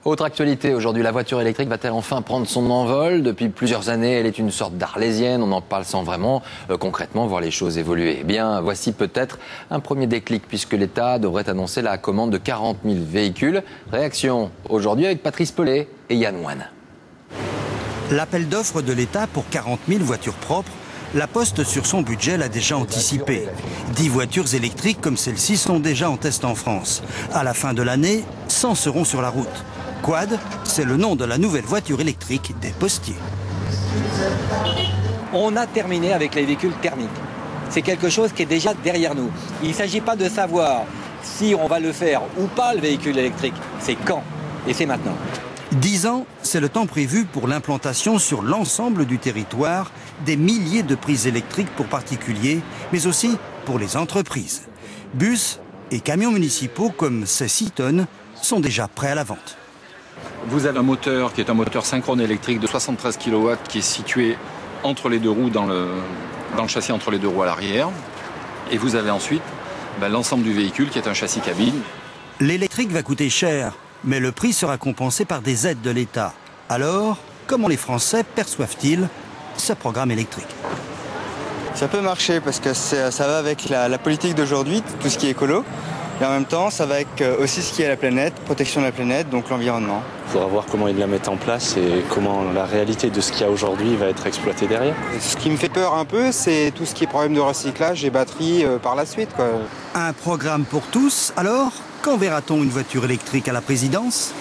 Autre actualité, aujourd'hui, la voiture électrique va-t-elle enfin prendre son envol? Depuis plusieurs années, elle est une sorte d'arlésienne, on en parle sans vraiment concrètement voir les choses évoluer. Eh bien, voici peut-être un premier déclic puisque l'État devrait annoncer la commande de 40 000 véhicules. Réaction aujourd'hui avec Patrice Pellet et Yann Moine. L'appel d'offres de l'État pour 40 000 voitures propres, la Poste sur son budget l'a déjà anticipé. 10 voitures électriques comme celle-ci sont déjà en test en France. À la fin de l'année, 100 seront sur la route. Quad, c'est le nom de la nouvelle voiture électrique des postiers. On a terminé avec les véhicules thermiques. C'est quelque chose qui est déjà derrière nous. Il ne s'agit pas de savoir si on va le faire ou pas, le véhicule électrique. C'est quand, et c'est maintenant. 10 ans, c'est le temps prévu pour l'implantation sur l'ensemble du territoire des milliers de prises électriques pour particuliers, mais aussi pour les entreprises. Bus et camions municipaux comme ces 6 tonnes sont déjà prêts à la vente. Vous avez un moteur qui est un moteur synchrone électrique de 73 kW qui est situé entre les deux roues, dans le châssis entre les deux roues à l'arrière. Et vous avez ensuite l'ensemble du véhicule qui est un châssis cabine. L'électrique va coûter cher, mais le prix sera compensé par des aides de l'État. Alors, comment les Français perçoivent-ils ce programme électrique? Ça peut marcher parce que ça va avec la politique d'aujourd'hui, tout ce qui est écolo. Et en même temps, ça va avec aussi ce qui est la planète, protection de la planète, donc l'environnement. Il faudra voir comment ils la mettent en place et comment la réalité de ce qu'il y a aujourd'hui va être exploitée derrière. Ce qui me fait peur un peu, c'est tout ce qui est problème de recyclage et batterie par la suite, quoi. Un programme pour tous, alors? Quand verra-t-on une voiture électrique à la présidence?